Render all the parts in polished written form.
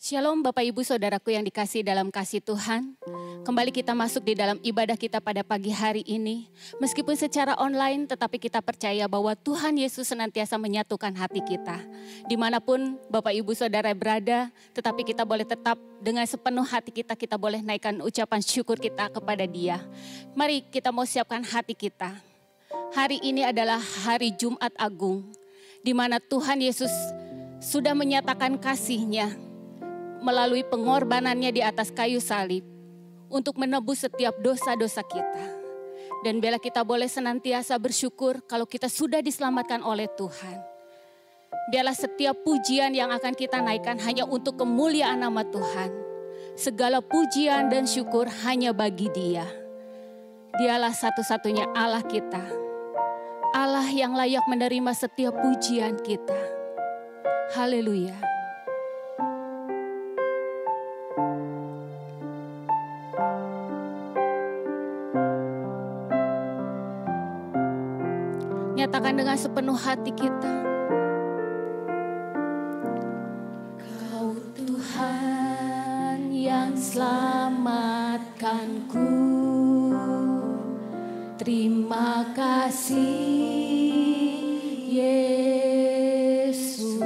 Shalom Bapak Ibu Saudaraku yang dikasihi dalam kasih Tuhan. Kembali kita masuk di dalam ibadah kita pada pagi hari ini. Meskipun secara online tetapi kita percaya bahwa Tuhan Yesus senantiasa menyatukan hati kita. Dimanapun Bapak Ibu Saudara berada, tetapi kita boleh tetap dengan sepenuh hati kita boleh naikkan ucapan syukur kita kepada Dia. Mari kita mau siapkan hati kita. Hari ini adalah hari Jumat Agung, di mana Tuhan Yesus sudah menyatakan kasih-Nya melalui pengorbanannya di atas kayu salib untuk menebus setiap dosa-dosa kita. Dan bila kita boleh senantiasa bersyukur kalau kita sudah diselamatkan oleh Tuhan. Biarlah setiap pujian yang akan kita naikkan hanya untuk kemuliaan nama Tuhan. Segala pujian dan syukur hanya bagi Dia. Dialah satu-satunya Allah kita. Allah yang layak menerima setiap pujian kita. Haleluya. Nyatakan dengan sepenuh hati kita. Kau Tuhan yang selamatkanku. Terima kasih Yesus.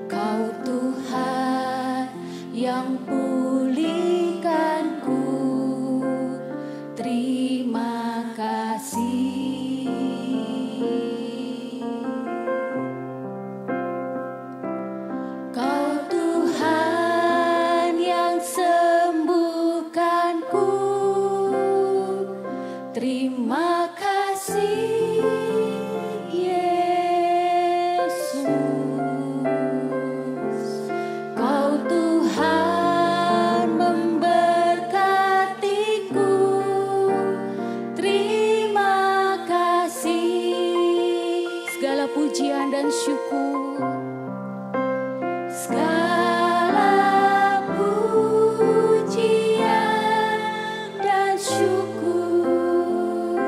Kau Tuhan yang pulihkanku. Terima kasih. Kau Tuhan yang sembuhkanku. Terima kasih Yesus. Kau Tuhan memberkatiku. Terima kasih. Segala pujian dan syukur. Segala pujian dan syukur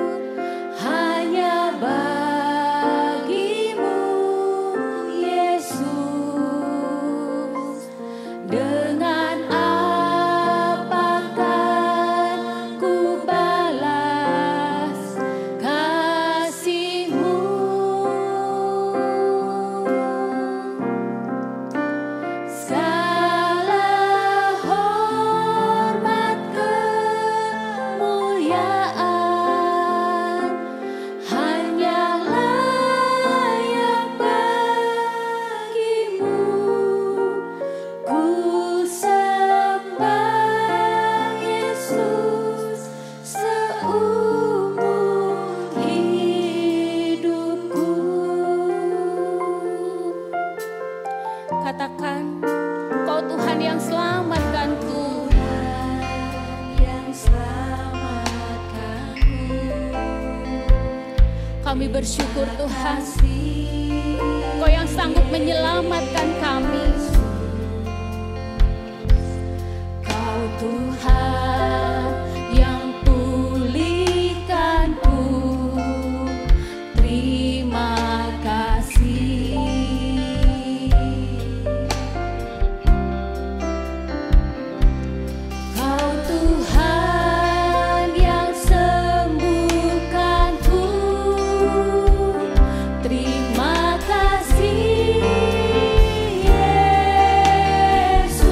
hanya bagimu Yesus. Dengan apakah ku balas kasih-Mu? Segala hormat kemuliaan hanya layak bagi-Mu. Ku sembah Yesus seumur hidupku. Katakan, Kau Tuhan yang selamatkanku. Yang selamatkanku. Kami bersyukur Tuhan, Kau yang sanggup menyelamatkan kami. Kau Tuhan yang pulihkanku. Terima kasih. Kau Tuhan yang sembuhkanku. Terima kasih Yesus.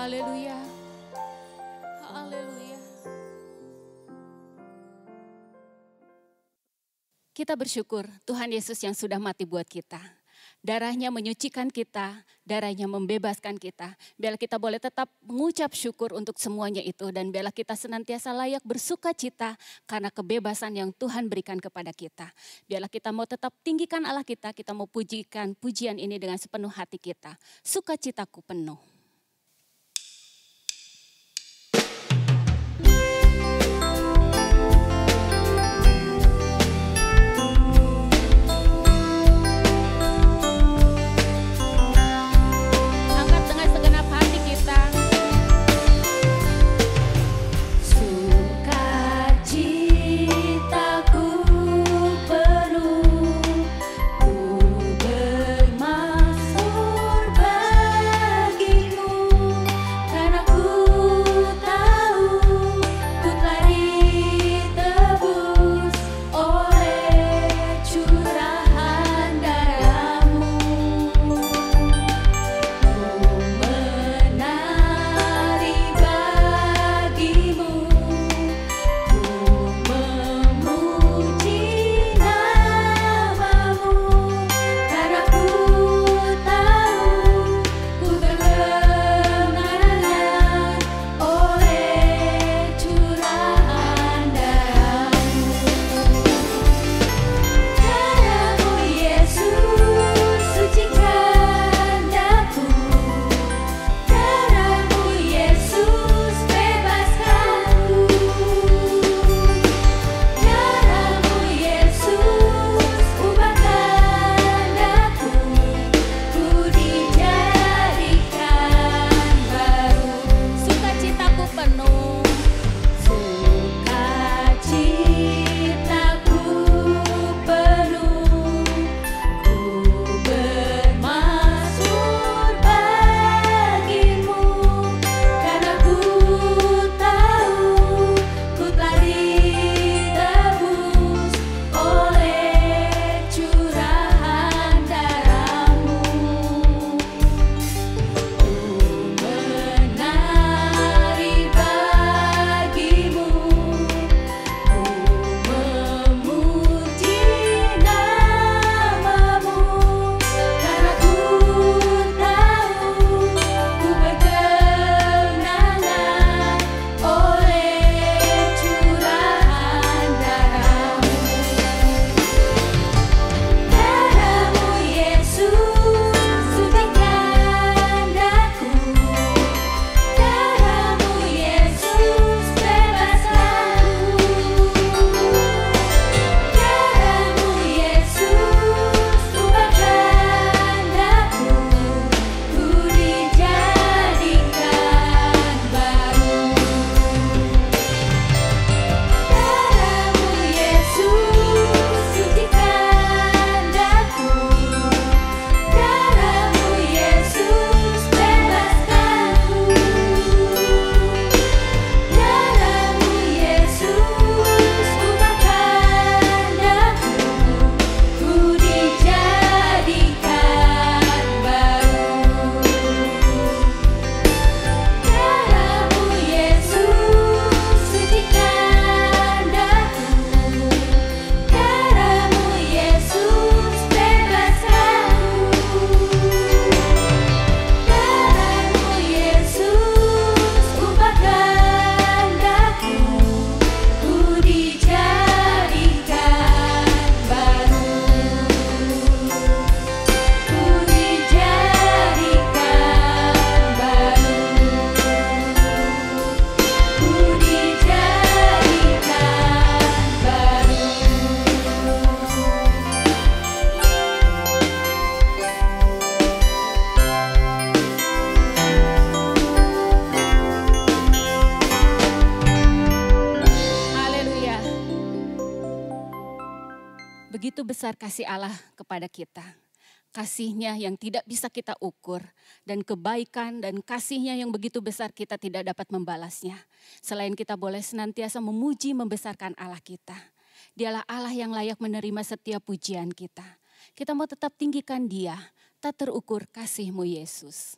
Haleluya. Haleluya. Kita bersyukur Tuhan Yesus yang sudah mati buat kita. Darahnya menyucikan kita, darahnya membebaskan kita. Biarlah kita boleh tetap mengucap syukur untuk semuanya itu. Dan biarlah kita senantiasa layak bersuka cita karena kebebasan yang Tuhan berikan kepada kita. Biarlah kita mau tetap tinggikan Allah kita mau pujikan pujian ini dengan sepenuh hati kita. Sukacitaku penuh. Begitu besar kasih Allah kepada kita. Kasih-Nya yang tidak bisa kita ukur. Dan kebaikan dan kasih-Nya yang begitu besar kita tidak dapat membalasnya. Selain kita boleh senantiasa memuji membesarkan Allah kita. Dialah Allah yang layak menerima setiap pujian kita. Kita mau tetap tinggikan Dia. Tak terukur kasih-Mu Yesus.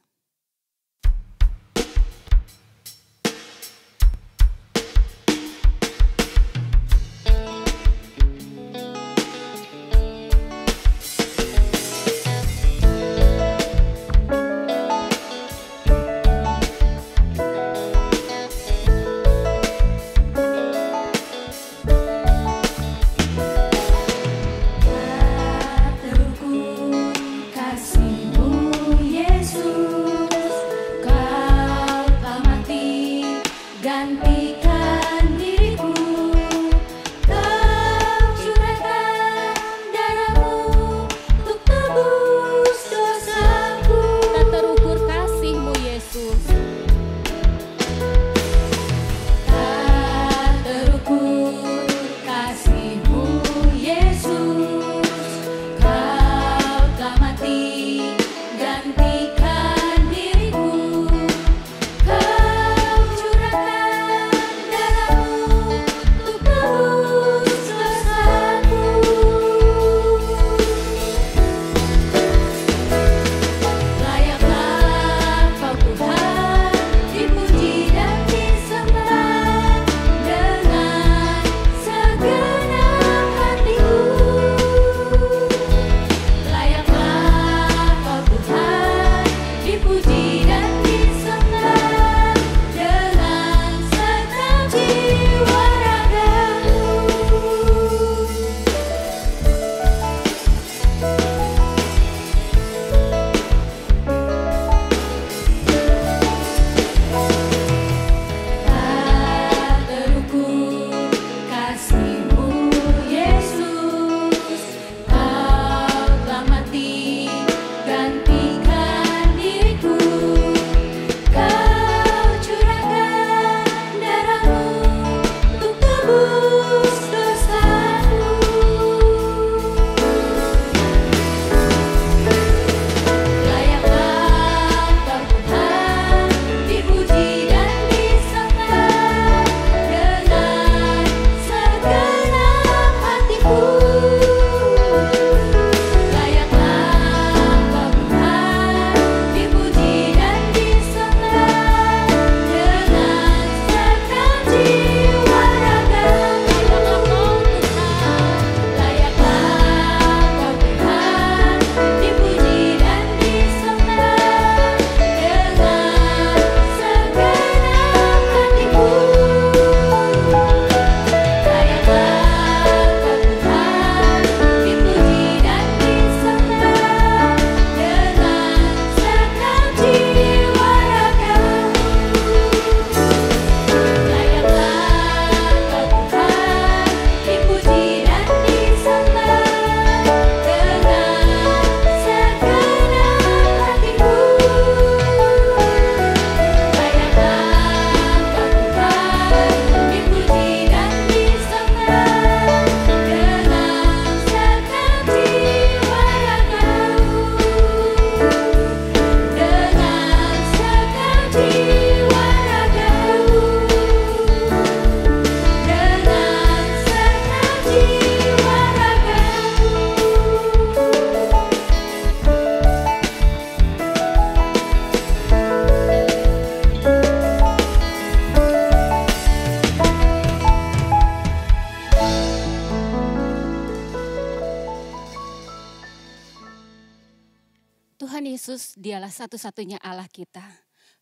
Tuhan Yesus, dialah satu-satunya Allah kita,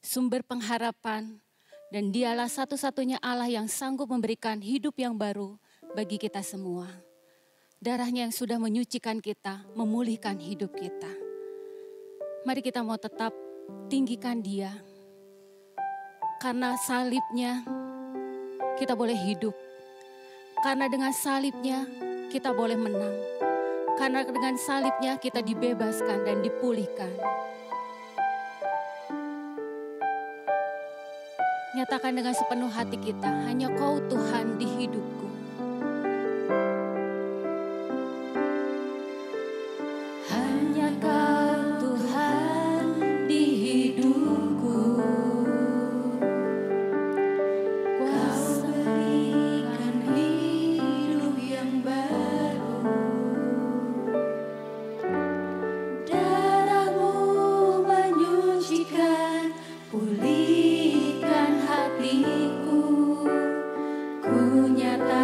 sumber pengharapan, dan dialah satu-satunya Allah yang sanggup memberikan hidup yang baru bagi kita semua. Darahnya yang sudah menyucikan kita, memulihkan hidup kita. Mari kita mau tetap tinggikan Dia. Karena salibnya kita boleh hidup. Karena dengan salibnya kita boleh menang. Karena dengan salibnya kita dibebaskan dan dipulihkan. Nyatakan dengan sepenuh hati kita, hanya Kau Tuhan di hidupku. Hanya Kau Tuhan di hidupku. Kuasa berikan hidup yang baru. Darah-Mu menyucikan, pulihkan hatiku. Ku nyatakan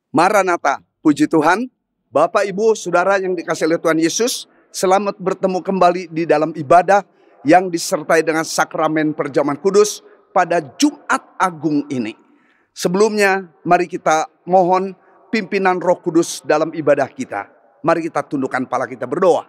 Maranatha, puji Tuhan. Bapak, Ibu, Saudara yang dikasihi oleh Tuhan Yesus, selamat bertemu kembali di dalam ibadah yang disertai dengan sakramen perjamuan kudus pada Jumat Agung ini. Sebelumnya, mari kita mohon pimpinan Roh Kudus dalam ibadah kita. Mari kita tundukkan kepala kita berdoa.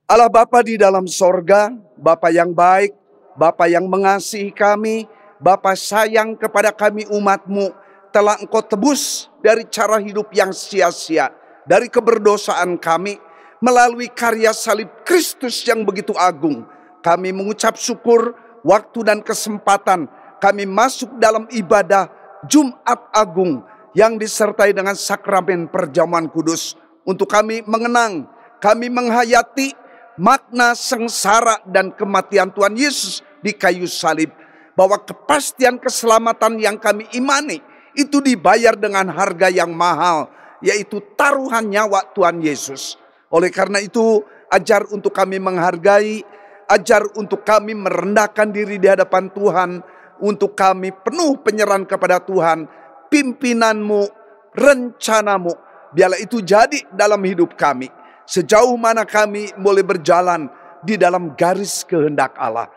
Allah Bapa di dalam sorga, Bapa yang baik, Bapa yang mengasihi kami, Bapa sayang kepada kami umat-Mu, telah Engkau tebus dari cara hidup yang sia-sia, dari keberdosaan kami, melalui karya salib Kristus yang begitu agung. Kami mengucap syukur, waktu dan kesempatan kami masuk dalam ibadah Jumat Agung yang disertai dengan sakramen perjamuan kudus. Untuk kami mengenang, kami menghayati makna sengsara dan kematian Tuhan Yesus di kayu salib. Bahwa kepastian keselamatan yang kami imani itu dibayar dengan harga yang mahal, yaitu taruhan nyawa Tuhan Yesus. Oleh karena itu, ajar untuk kami menghargai, ajar untuk kami merendahkan diri di hadapan Tuhan, untuk kami penuh penyerahan kepada Tuhan, pimpinan-Mu, rencana-Mu, biarlah itu jadi dalam hidup kami. Sejauh mana kami boleh berjalan di dalam garis kehendak Allah.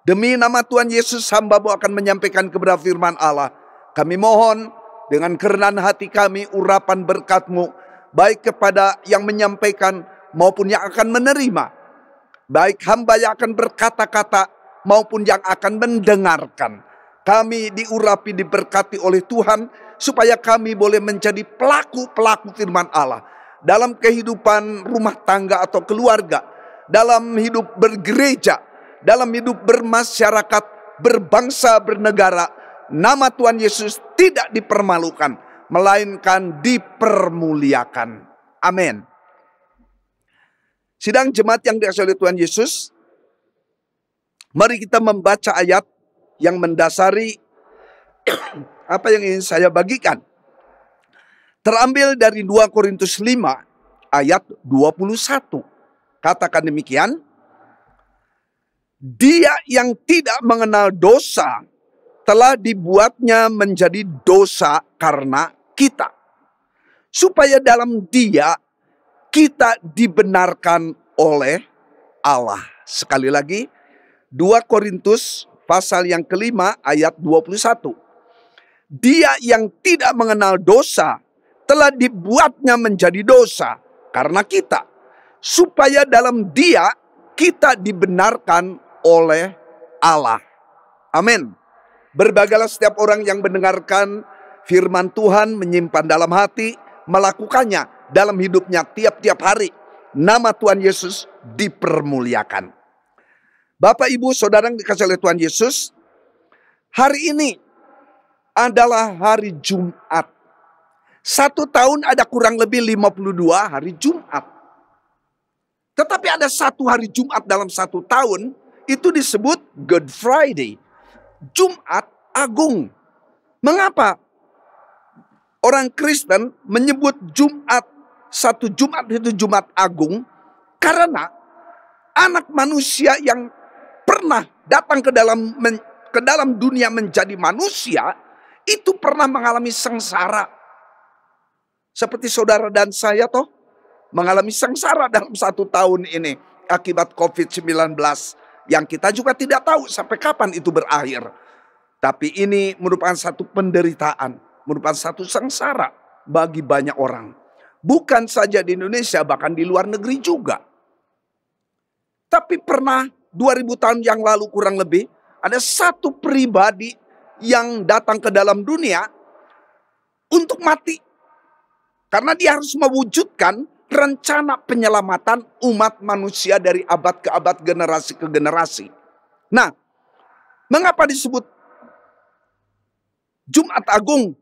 Demi nama Tuhan Yesus, hamba-Mu akan menyampaikan kepada firman Allah. Kami mohon dengan kerendahan hati kami urapan berkat-Mu, baik kepada yang menyampaikan maupun yang akan menerima. Baik hamba yang akan berkata-kata maupun yang akan mendengarkan. Kami diurapi, diberkati oleh Tuhan, supaya kami boleh menjadi pelaku-pelaku firman Allah. Dalam kehidupan rumah tangga atau keluarga, dalam hidup bergereja, dalam hidup bermasyarakat, berbangsa, bernegara. Nama Tuhan Yesus tidak dipermalukan, melainkan dipermuliakan. Amin. Sidang jemaat yang dikasihi oleh Tuhan Yesus, mari kita membaca ayat yang mendasari apa yang ingin saya bagikan. Terambil dari 2 Korintus 5 ayat 21. Katakan demikian. Dia yang tidak mengenal dosa telah dibuatnya menjadi dosa karena kita, supaya dalam Dia kita dibenarkan oleh Allah. Sekali lagi, 2 Korintus pasal yang kelima ayat 21. Dia yang tidak mengenal dosa telah dibuatnya menjadi dosa karena kita, supaya dalam Dia kita dibenarkan oleh Allah. Amin. Berbagailah setiap orang yang mendengarkan firman Tuhan, menyimpan dalam hati, melakukannya dalam hidupnya tiap-tiap hari. Nama Tuhan Yesus dipermuliakan. Bapak, Ibu, Saudara yang dikasihi oleh Tuhan Yesus, hari ini adalah hari Jumat. 1 tahun ada kurang lebih 52 hari Jumat. Tetapi ada satu hari Jumat dalam 1 tahun, itu disebut Good Friday. Jumat Agung. Mengapa orang Kristen menyebut Jumat, satu Jumat itu Jumat Agung? Karena anak manusia yang pernah datang ke dalam dunia menjadi manusia, itu pernah mengalami sengsara. Seperti saudara dan saya toh mengalami sengsara dalam 1 tahun ini akibat COVID-19. Yang kita juga tidak tahu sampai kapan itu berakhir. Tapi ini merupakan satu penderitaan, merupakan satu sengsara bagi banyak orang. Bukan saja di Indonesia, bahkan di luar negeri juga. Tapi pernah 2000 tahun yang lalu kurang lebih, ada satu pribadi yang datang ke dalam dunia untuk mati. Karena dia harus mewujudkan rencana penyelamatan umat manusia dari abad ke abad, generasi ke generasi. Nah, mengapa disebut Jumat Agung?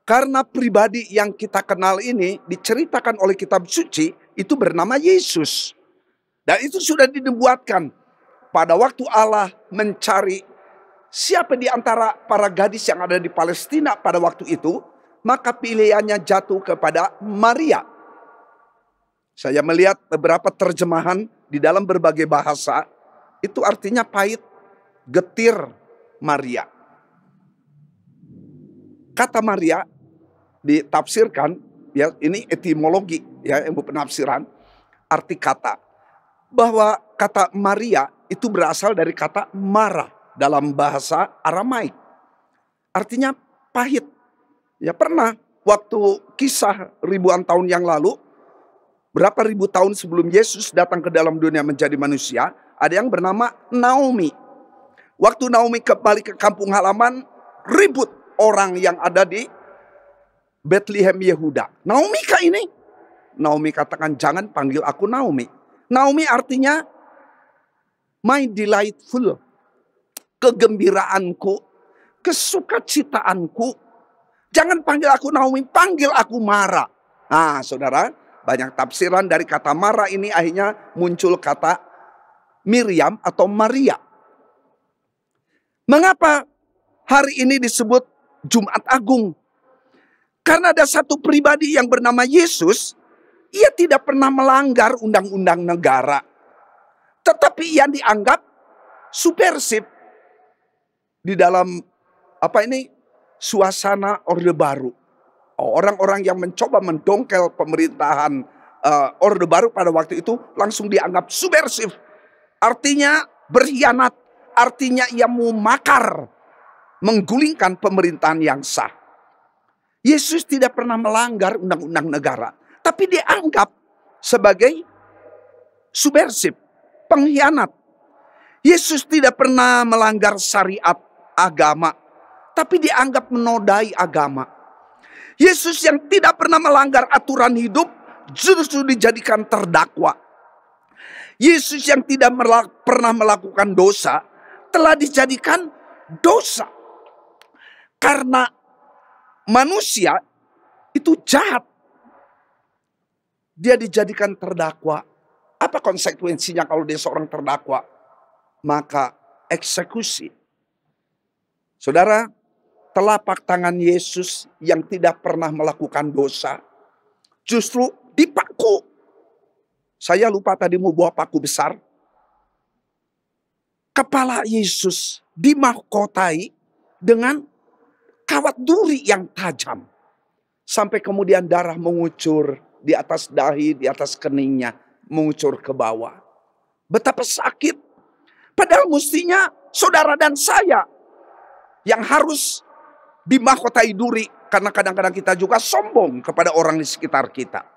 Karena pribadi yang kita kenal ini diceritakan oleh kitab suci itu bernama Yesus. Dan itu sudah dinubuatkan pada waktu Allah mencari siapa di antara para gadis yang ada di Palestina pada waktu itu, maka pilihannya jatuh kepada Maria. Saya melihat beberapa terjemahan di dalam berbagai bahasa, itu artinya pahit, getir Maria. Kata Maria ditafsirkan, ya ini etimologi, ya ilmu penafsiran, arti kata. Bahwa kata Maria itu berasal dari kata Mara dalam bahasa Aramaik. Artinya pahit. Ya pernah waktu kisah ribuan tahun yang lalu, berapa ribu tahun sebelum Yesus datang ke dalam dunia menjadi manusia, ada yang bernama Naomi. Waktu Naomi kembali ke kampung halaman, ribut orang yang ada di Bethlehem Yehuda. Naomi kah ini? Naomi katakan, jangan panggil aku Naomi. Naomi artinya my delightful, kegembiraanku, kesukacitaanku. Jangan panggil aku Naomi, panggil aku Mara. Nah saudara, banyak tafsiran dari kata Mara ini akhirnya muncul kata Miriam atau Maria. Mengapa hari ini disebut Jumat Agung? Karena ada satu pribadi yang bernama Yesus. Ia tidak pernah melanggar undang-undang negara. Tetapi yang dianggap subversif di dalam suasana Orde Baru. Orang-orang yang mencoba mendongkel pemerintahan Orde Baru pada waktu itu langsung dianggap subversif. Artinya berkhianat, artinya ia mau makar, menggulingkan pemerintahan yang sah. Yesus tidak pernah melanggar undang-undang negara, tapi dianggap sebagai subversif, pengkhianat. Yesus tidak pernah melanggar syariat agama, tapi dianggap menodai agama. Yesus yang tidak pernah melanggar aturan hidup justru dijadikan terdakwa. Yesus yang tidak pernah melakukan dosa telah dijadikan dosa. Karena manusia itu jahat, dia dijadikan terdakwa. Apa konsekuensinya kalau dia seorang terdakwa? Maka eksekusi. Saudara, telapak tangan Yesus yang tidak pernah melakukan dosa justru dipaku. Saya lupa tadi mau bawa paku besar. Kepala Yesus dimahkotai dengan kawat duri yang tajam. Sampai kemudian darah mengucur di atas dahi, di atas keningnya, mengucur ke bawah. Betapa sakit. Padahal mestinya saudara dan saya yang harus dimahkotai duri. Karena kadang-kadang kita juga sombong kepada orang di sekitar kita.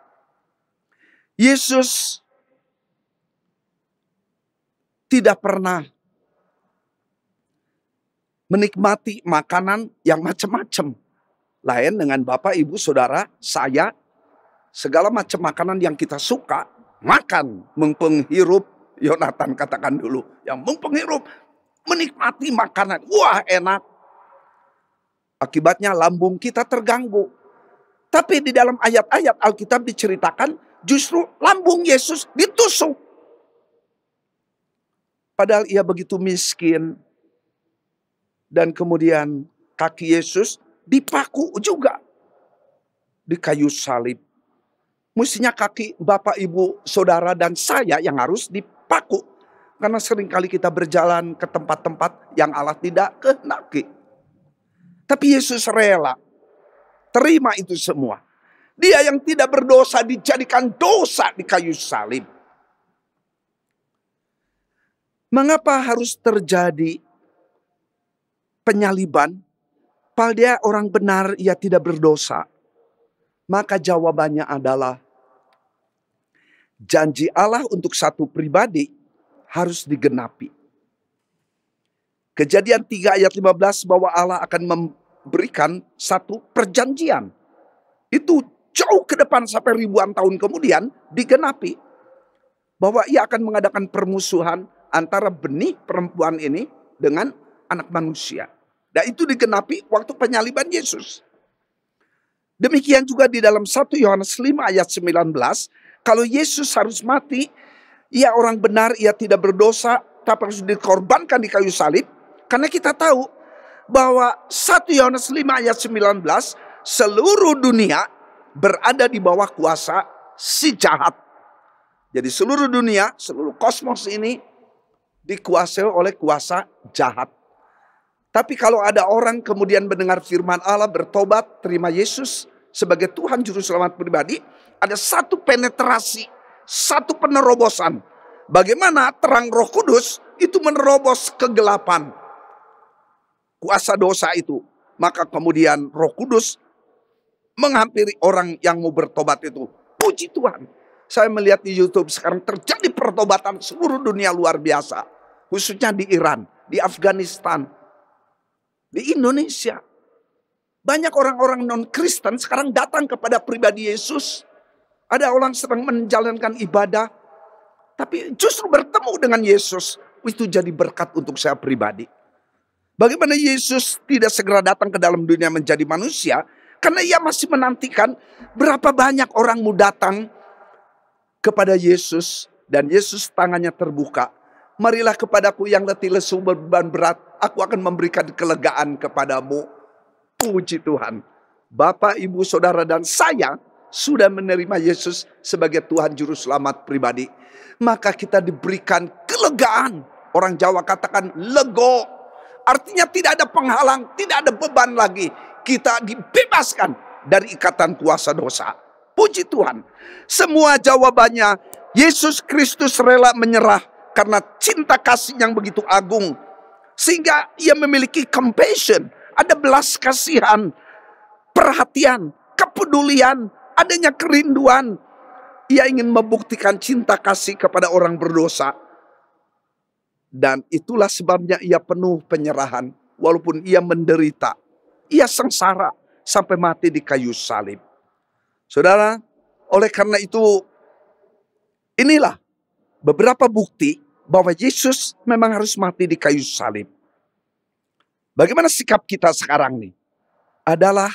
Yesus tidak pernah menikmati makanan yang macam-macam. Lain dengan Bapak, Ibu, Saudara, saya, segala macam makanan yang kita suka, makan, menghirup. Yonatan katakan dulu, yang menghirup, menikmati makanan. Wah enak. Akibatnya lambung kita terganggu. Tapi di dalam ayat-ayat Alkitab diceritakan justru lambung Yesus ditusuk. Padahal ia begitu miskin. Dan kemudian kaki Yesus dipaku juga di kayu salib. Mestinya kaki Bapak, Ibu, Saudara, dan saya yang harus dipaku. Karena seringkali kita berjalan ke tempat-tempat yang Allah tidak kehendaki. Tapi Yesus rela terima itu semua. Dia yang tidak berdosa dijadikan dosa di kayu salib. Mengapa harus terjadi penyaliban? Padahal dia orang benar, ia tidak berdosa. Maka jawabannya adalah janji Allah untuk satu pribadi harus digenapi. Kejadian 3 ayat 15 bahwa Allah akan memberikan satu perjanjian. Itu jauh ke depan sampai ribuan tahun kemudian digenapi. Bahwa ia akan mengadakan permusuhan antara benih perempuan ini dengan anak manusia. Dan itu digenapi waktu penyaliban Yesus. Demikian juga di dalam 1 Yohanes 5 ayat 19. Kalau Yesus harus mati, ia orang benar, ia tidak berdosa, tapi harus dikorbankan di kayu salib. Karena kita tahu bahwa 1 Yohanes 5 ayat 19, seluruh dunia berada di bawah kuasa si jahat. Jadi seluruh dunia, seluruh kosmos ini dikuasai oleh kuasa jahat. Tapi kalau ada orang kemudian mendengar firman Allah, bertobat, terima Yesus sebagai Tuhan Juru Selamat pribadi, ada satu penetrasi, satu penerobosan. Bagaimana terang Roh Kudus itu menerobos kegelapan, kuasa dosa itu. Maka kemudian Roh Kudus menghampiri orang yang mau bertobat itu. Puji Tuhan. Saya melihat di YouTube sekarang terjadi pertobatan seluruh dunia luar biasa. Khususnya di Iran, di Afghanistan, di Indonesia. Banyak orang-orang non-Kristen sekarang datang kepada pribadi Yesus. Ada orang sedang menjalankan ibadah, tapi justru bertemu dengan Yesus. Itu jadi berkat untuk saya pribadi. Bagaimana Yesus tidak segera datang ke dalam dunia menjadi manusia, karena ia masih menantikan berapa banyak orang mau datang kepada Yesus. Dan Yesus tangannya terbuka. Marilah kepadaku yang letih lesu beban berat, aku akan memberikan kelegaan kepadamu. Puji Tuhan. Bapak, Ibu, Saudara, dan saya sudah menerima Yesus sebagai Tuhan Juru Selamat pribadi. Maka kita diberikan kelegaan. Orang Jawa katakan lego. Artinya tidak ada penghalang, tidak ada beban lagi. Kita dibebaskan dari ikatan kuasa dosa. Puji Tuhan. Semua jawabannya, Yesus Kristus rela menyerah karena cinta kasih yang begitu agung. Sehingga ia memiliki compassion. Ada belas kasihan, perhatian, kepedulian, adanya kerinduan. Ia ingin membuktikan cinta kasih kepada orang berdosa. Dan itulah sebabnya ia penuh penyerahan. Walaupun ia menderita, ia sengsara sampai mati di kayu salib. Saudara, oleh karena itu, inilah beberapa bukti bahwa Yesus memang harus mati di kayu salib. Bagaimana sikap kita sekarang nih? Adalah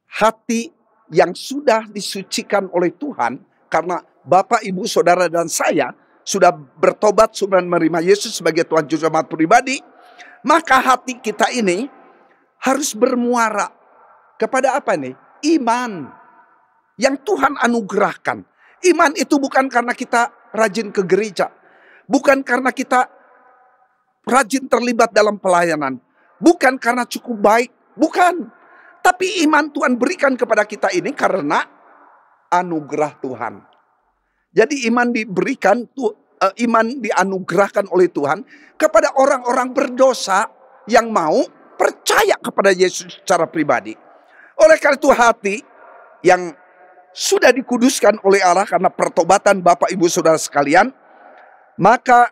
hati yang sudah disucikan oleh Tuhan. Karena Bapak, Ibu, Saudara, dan saya sudah bertobat, sudah menerima Yesus sebagai Tuhan Juru Selamat pribadi. Maka hati kita ini harus bermuara kepada apa nih? Iman yang Tuhan anugerahkan. Iman itu bukan karena kita rajin ke gereja. Bukan karena kita rajin terlibat dalam pelayanan. Bukan karena cukup baik. Bukan. Tapi iman Tuhan berikan kepada kita ini karena anugerah Tuhan. Jadi iman diberikan, iman dianugerahkan oleh Tuhan kepada orang-orang berdosa yang mau percaya kepada Yesus secara pribadi. Oleh karena itu hati yang sudah dikuduskan oleh Allah karena pertobatan Bapak, Ibu, Saudara sekalian, maka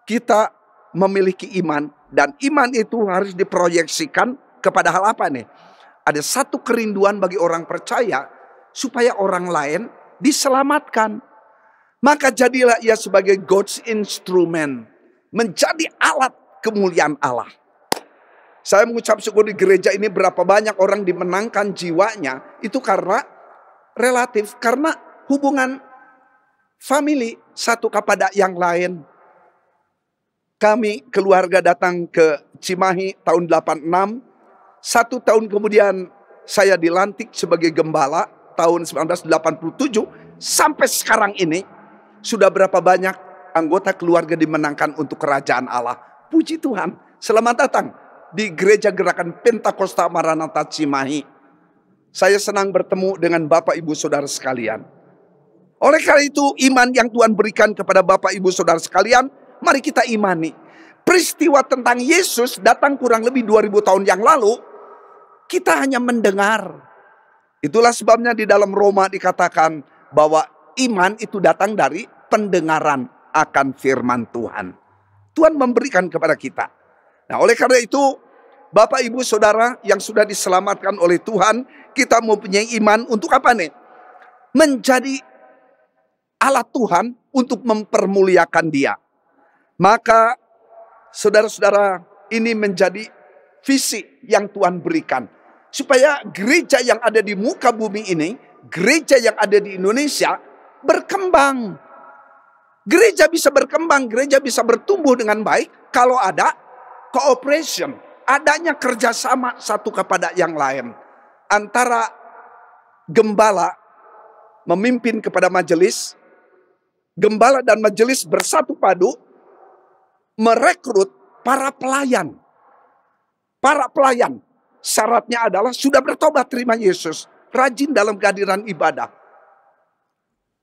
kita memiliki iman, dan iman itu harus diproyeksikan kepada hal apa nih? Ada satu kerinduan bagi orang percaya supaya orang lain diselamatkan. Maka jadilah ia sebagai God's instrument, menjadi alat kemuliaan Allah. Saya mengucap syukur di gereja ini berapa banyak orang dimenangkan jiwanya, itu karena relatif, karena hubungan family satu kepada yang lain. Kami keluarga datang ke Cimahi tahun 86. 1 tahun kemudian saya dilantik sebagai gembala tahun 1987. Sampai sekarang ini sudah berapa banyak anggota keluarga dimenangkan untuk kerajaan Allah. Puji Tuhan. Selamat datang di Gereja Gerakan Pentakosta Maranatha Cimahi. Saya senang bertemu dengan Bapak, Ibu, Saudara sekalian. Oleh karena itu iman yang Tuhan berikan kepada Bapak, Ibu, Saudara sekalian, mari kita imani. Peristiwa tentang Yesus datang kurang lebih 2000 tahun yang lalu. Kita hanya mendengar. Itulah sebabnya di dalam Roma dikatakan bahwa iman itu datang dari pendengaran akan firman Tuhan. Tuhan memberikan kepada kita. Nah, oleh karena itu, Bapak, Ibu, Saudara yang sudah diselamatkan oleh Tuhan, kita mempunyai iman untuk apa nih? Menjadi alat Tuhan untuk mempermuliakan Dia. Maka saudara-saudara, ini menjadi visi yang Tuhan berikan. Supaya gereja yang ada di muka bumi ini, gereja yang ada di Indonesia berkembang. Gereja bisa berkembang, gereja bisa bertumbuh dengan baik kalau ada cooperation. Adanya kerjasama satu kepada yang lain. Antara gembala memimpin kepada majelis, gembala dan majelis bersatu padu merekrut para pelayan. Para pelayan. syaratnya adalah sudah bertobat terima Yesus. Rajin dalam kehadiran ibadah.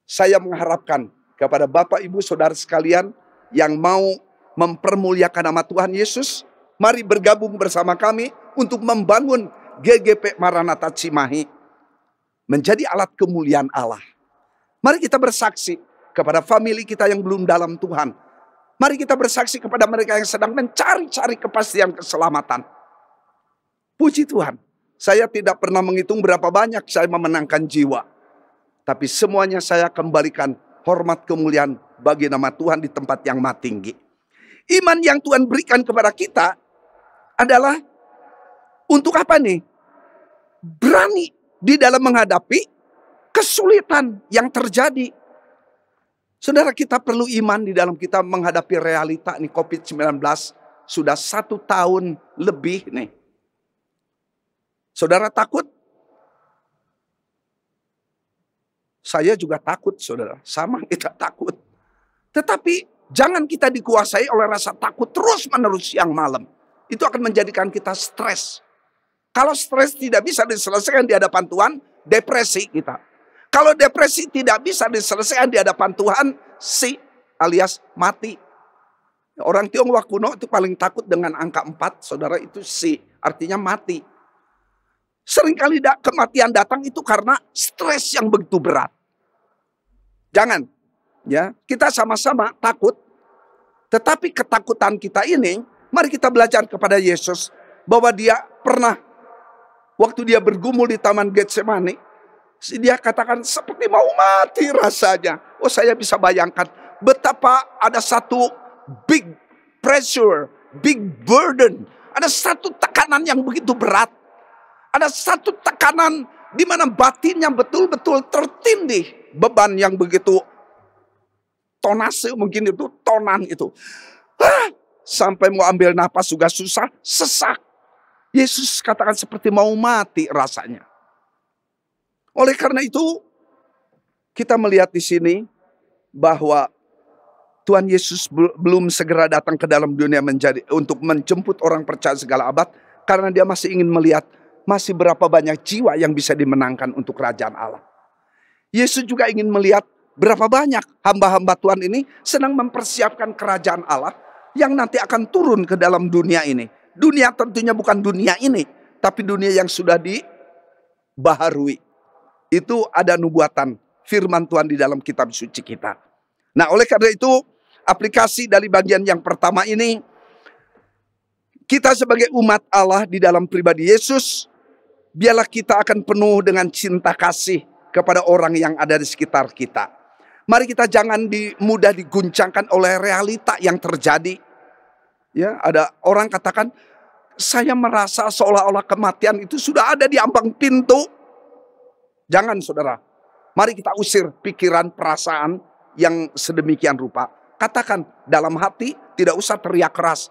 Saya mengharapkan kepada Bapak Ibu Saudara sekalian yang mau mempermuliakan nama Tuhan Yesus, mari bergabung bersama kami untuk membangun GGP Maranatha Cimahi menjadi alat kemuliaan Allah. Mari kita bersaksi kepada famili kita yang belum dalam Tuhan. Mari kita bersaksi kepada mereka yang sedang mencari-cari kepastian keselamatan. Puji Tuhan, saya tidak pernah menghitung berapa banyak saya memenangkan jiwa. Tapi semuanya saya kembalikan hormat kemuliaan bagi nama Tuhan di tempat yang maha tinggi. Iman yang Tuhan berikan kepada kita adalah untuk apa nih? Berani di dalam menghadapi kesulitan yang terjadi. Saudara, kita perlu iman di dalam kita menghadapi realita nih COVID-19 sudah 1 tahun lebih nih. Saudara takut? Saya juga takut, saudara. Sama kita takut. Tetapi jangan kita dikuasai oleh rasa takut terus-menerus siang malam. Itu akan menjadikan kita stres. Kalau stres tidak bisa diselesaikan di hadapan Tuhan, depresi kita. Kalau depresi tidak bisa diselesaikan di hadapan Tuhan, alias mati. Orang Tionghoa kuno itu paling takut dengan angka 4, saudara, itu artinya mati. Seringkali kematian datang itu karena stres yang begitu berat. Jangan, ya, kita sama-sama takut. Tetapi ketakutan kita ini, mari kita belajar kepada Yesus bahwa dia pernah waktu dia bergumul di Taman Getsemani, dia katakan seperti mau mati rasanya. Oh, saya bisa bayangkan betapa ada satu big pressure, big burden. Ada satu tekanan yang begitu berat. Ada satu tekanan di mana batinnya betul-betul tertindih. Beban yang begitu tonase, mungkin itu tonan itu. Sampai mau ambil napas juga susah, sesak. Yesus katakan seperti mau mati rasanya. Oleh karena itu, kita melihat di sini bahwa Tuhan Yesus belum segera datang ke dalam dunia untuk menjemput orang percaya segala abad, karena dia masih ingin melihat masih berapa banyak jiwa yang bisa dimenangkan untuk kerajaan Allah. Yesus juga ingin melihat berapa banyak hamba-hamba Tuhan ini sedang mempersiapkan kerajaan Allah yang nanti akan turun ke dalam dunia ini. Dunia tentunya bukan dunia ini, tapi dunia yang sudah dibaharui. Itu ada nubuatan firman Tuhan di dalam kitab suci kita. Nah, oleh karena itu, aplikasi dari bagian yang pertama ini, kita sebagai umat Allah di dalam pribadi Yesus, biarlah kita akan penuh dengan cinta kasih kepada orang yang ada di sekitar kita. Mari kita jangan mudah diguncangkan oleh realita yang terjadi. Ya, ada orang katakan, saya merasa seolah-olah kematian itu sudah ada di ambang pintu. Jangan, saudara. Mari kita usir pikiran, perasaan yang sedemikian rupa. Katakan dalam hati, tidak usah teriak keras.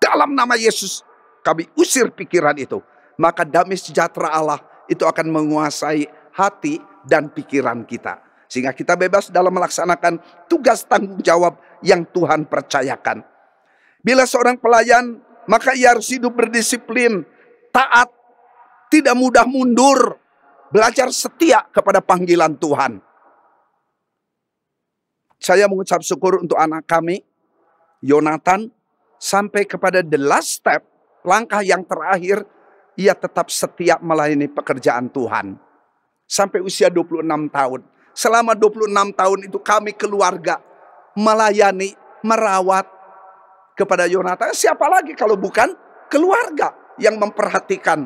Dalam nama Yesus, kami usir pikiran itu. Maka damai sejahtera Allah itu akan menguasai hati dan pikiran kita. Sehingga kita bebas dalam melaksanakan tugas tanggung jawab yang Tuhan percayakan. Bila seorang pelayan, maka ia harus hidup berdisiplin, taat, tidak mudah mundur, belajar setia kepada panggilan Tuhan. Saya mengucap syukur untuk anak kami, Yonatan, sampai kepada the last step, langkah yang terakhir, ia tetap setia melayani pekerjaan Tuhan. Sampai usia 26 tahun. Selama 26 tahun itu kami keluarga melayani, merawat kepada Yonatan. Siapa lagi kalau bukan keluarga yang memperhatikan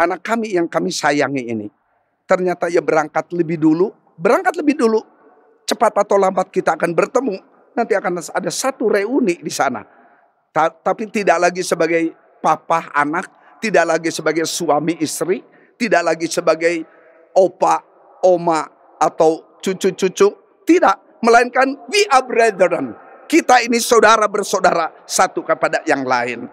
anak kami yang kami sayangi ini. Ternyata ia berangkat lebih dulu. Cepat atau lambat kita akan bertemu. Nanti akan ada satu reuni di sana. Tapi tidak lagi sebagai papa anak. Tidak lagi sebagai suami istri. Tidak lagi sebagai opa, oma, atau cucu-cucu. Tidak. Melainkan we are brethren. Kita ini saudara bersaudara satu kepada yang lain.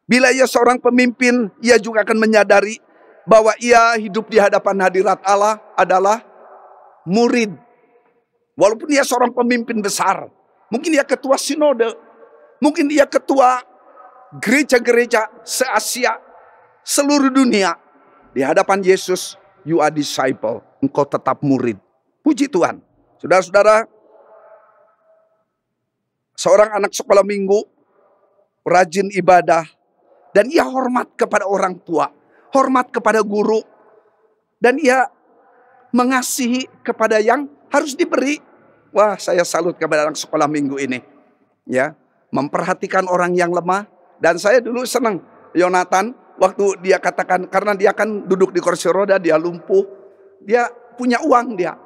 Bila ia seorang pemimpin, ia juga akan menyadari bahwa ia hidup di hadapan hadirat Allah adalah murid. Walaupun dia seorang pemimpin besar, mungkin dia ketua sinode, mungkin dia ketua gereja-gereja se-Asia, seluruh dunia. Di hadapan Yesus, you are disciple. Engkau tetap murid. Puji Tuhan. Saudara-saudara, seorang anak sekolah minggu, rajin ibadah, dan ia hormat kepada orang tua, hormat kepada guru, dan ia mengasihi kepada yang harus diberi. Wah, saya salut kepada anak sekolah minggu ini. Ya, memperhatikan orang yang lemah. Dan saya dulu senang Yonatan waktu dia katakan, karena dia kan duduk di kursi roda, dia lumpuh, dia punya uang dia.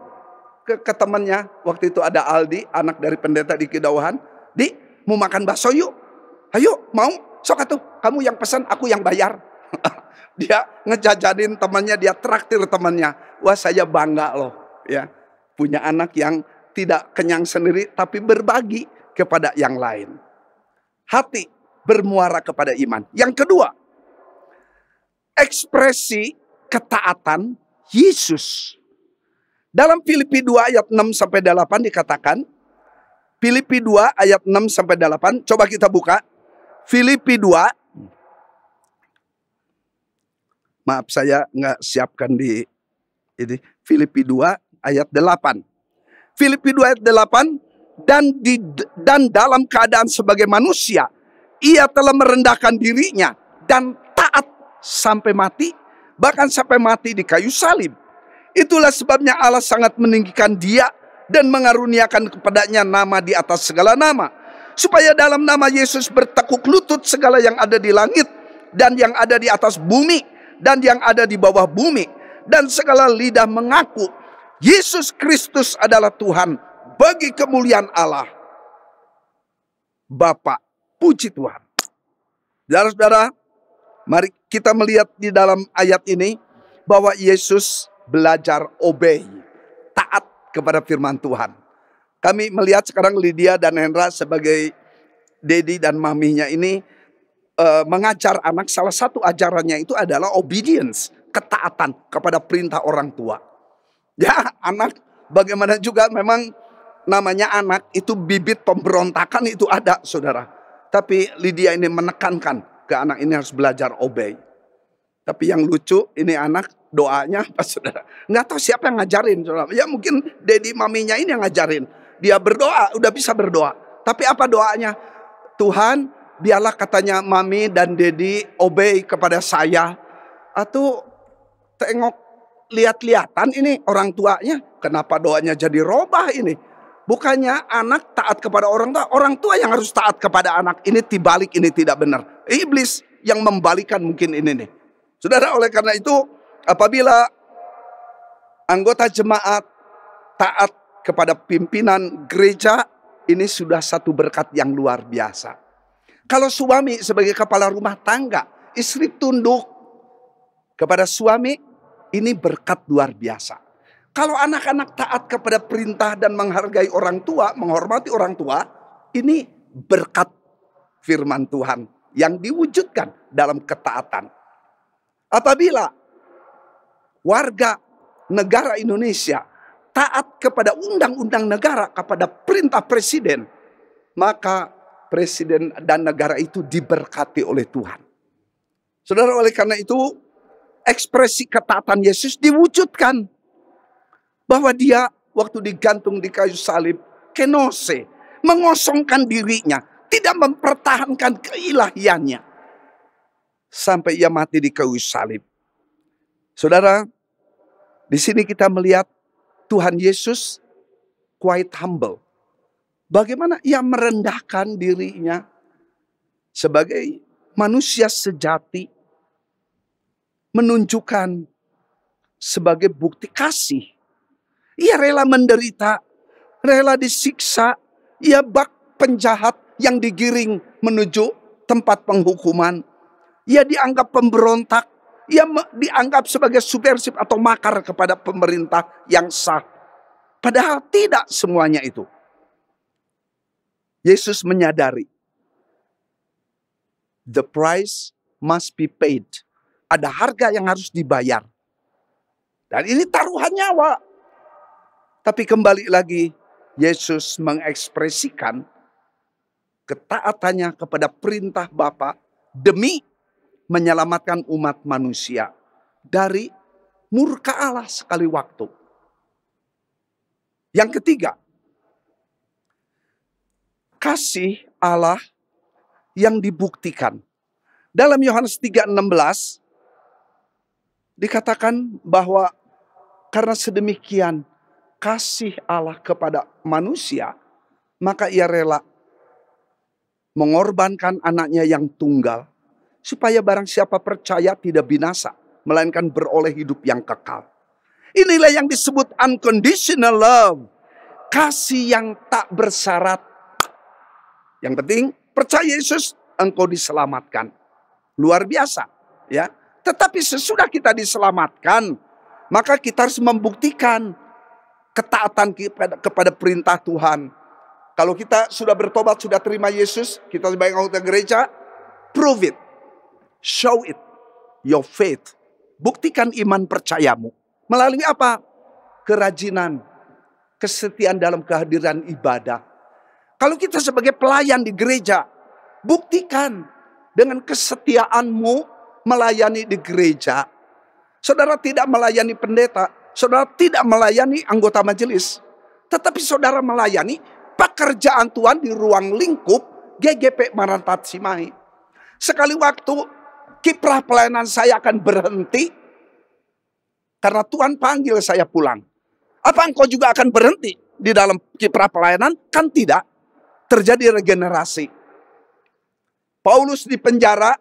Ke temannya, waktu itu ada Aldi, anak dari pendeta di Kidauhan. Di, mau makan bakso yuk. Ayo, mau? Sok atuh, kamu yang pesan, aku yang bayar. Dia ngejajanin temannya, dia traktir temannya. Wah, saya bangga loh, ya. Punya anak yang tidak kenyang sendiri, tapi berbagi kepada yang lain. Hati bermuara kepada iman. Yang kedua, ekspresi ketaatan Yesus. Dalam Filipi 2 ayat 6-8 dikatakan, Filipi 2 ayat 6-8, coba kita buka. Filipi 2, maaf saya nggak siapkan di ini. Filipi 2 ayat 8. Filipi 2 ayat 8, dan dalam keadaan sebagai manusia, ia telah merendahkan dirinya dan taat sampai mati, bahkan sampai mati di kayu salib. Itulah sebabnya Allah sangat meninggikan dia dan mengaruniakan kepadanya nama di atas segala nama, supaya dalam nama Yesus bertekuk lutut segala yang ada di langit dan yang ada di atas bumi dan yang ada di bawah bumi, dan segala lidah mengaku Yesus Kristus adalah Tuhan, bagi kemuliaan Allah Bapa. Puji Tuhan. Saudara-saudara, mari kita melihat di dalam ayat ini bahwa Yesus belajar obey, taat kepada firman Tuhan. Kami melihat sekarang Lydia dan Hendra sebagai Dedi dan maminya ini mengajar anak, salah satu ajarannya itu adalah obedience, ketaatan kepada perintah orang tua. Ya, anak bagaimana juga memang namanya anak itu bibit pemberontakan itu ada, saudara. Tapi Lydia ini menekankan ke anak ini harus belajar obey. Tapi yang lucu ini anak doanya apa, saudara? Nggak tahu siapa yang ngajarin, saudara. Ya mungkin Dedi maminya ini yang ngajarin. Dia berdoa, udah bisa berdoa. Tapi apa doanya? Tuhan, biarlah katanya mami dan Dedi obey kepada saya. Atau tengok lihat-lihatan ini orang tuanya. Kenapa doanya jadi robah ini? Bukannya anak taat kepada orang tua yang harus taat kepada anak. Ini dibalik, ini tidak benar. Iblis yang membalikan mungkin ini nih. Saudara, oleh karena itu apabila anggota jemaat taat kepada pimpinan gereja, ini sudah satu berkat yang luar biasa. Kalau suami sebagai kepala rumah tangga, istri tunduk kepada suami, ini berkat luar biasa. Kalau anak-anak taat kepada perintah dan menghargai orang tua, menghormati orang tua, ini berkat firman Tuhan yang diwujudkan dalam ketaatan. Apabila warga negara Indonesia taat kepada undang-undang negara, kepada perintah presiden, maka presiden dan negara itu diberkati oleh Tuhan. Saudara, oleh karena itu ekspresi ketaatan Yesus diwujudkan. Bahwa dia waktu digantung di kayu salib, kenose, mengosongkan dirinya, tidak mempertahankan keilahiannya. Sampai ia mati di kayu salib. Saudara, di sini kita melihat Tuhan Yesus quite humble. Bagaimana ia merendahkan dirinya sebagai manusia sejati, menunjukkan sebagai bukti kasih. Ia rela menderita, rela disiksa, ia bak penjahat yang digiring menuju tempat penghukuman. Ia dianggap pemberontak, ia dianggap sebagai subversif atau makar kepada pemerintah yang sah. Padahal tidak semuanya itu. Yesus menyadari, the price must be paid. Ada harga yang harus dibayar. Dan ini taruhan nyawa. Tapi kembali lagi, Yesus mengekspresikan ketaatannya kepada perintah Bapa demi menyelamatkan umat manusia dari murka Allah sekali waktu. Yang ketiga, kasih Allah yang dibuktikan. Dalam Yohanes 3:16 dikatakan bahwa karena sedemikian kasih Allah kepada manusia, maka ia rela mengorbankan anaknya yang tunggal, supaya barang siapa percaya tidak binasa, melainkan beroleh hidup yang kekal. Inilah yang disebut unconditional love. Kasih yang tak bersyarat. Yang penting percaya Yesus, engkau diselamatkan. Luar biasa, ya. Tetapi sesudah kita diselamatkan, maka kita harus membuktikan ketaatan kepada perintah Tuhan. Kalau kita sudah bertobat, sudah terima Yesus, kita sebagai anggota gereja, prove it, show it, your faith. Buktikan iman percayamu. Melalui apa? Kerajinan, kesetiaan dalam kehadiran ibadah. Kalau kita sebagai pelayan di gereja, buktikan dengan kesetiaanmu melayani di gereja. Saudara tidak melayani pendeta, saudara tidak melayani anggota majelis, tetapi saudara melayani pekerjaan Tuhan di ruang lingkup GGP Maranatha Cimahi. Sekali waktu kiprah pelayanan saya akan berhenti karena Tuhan panggil saya pulang. Apa engkau juga akan berhenti di dalam kiprah pelayanan? Kan tidak. Terjadi regenerasi. Paulus di penjara,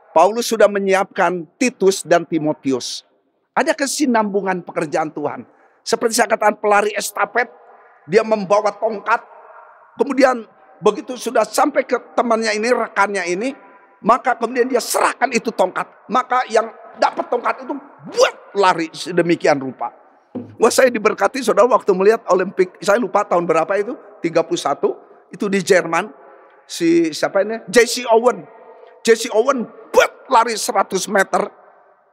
Paulus sudah menyiapkan Titus dan Timotius. Ada kesinambungan pekerjaan Tuhan. Seperti saya katakan pelari estafet, dia membawa tongkat. Kemudian begitu sudah sampai ke temannya ini, rekannya ini, maka kemudian dia serahkan itu tongkat. Maka yang dapat tongkat itu buat lari sedemikian rupa. Wah, saya diberkati saudara waktu melihat Olimpik, saya lupa tahun berapa itu, 31, itu di Jerman. Si siapa ini? Jesse Owen. Jesse Owen buat lari 100 meter.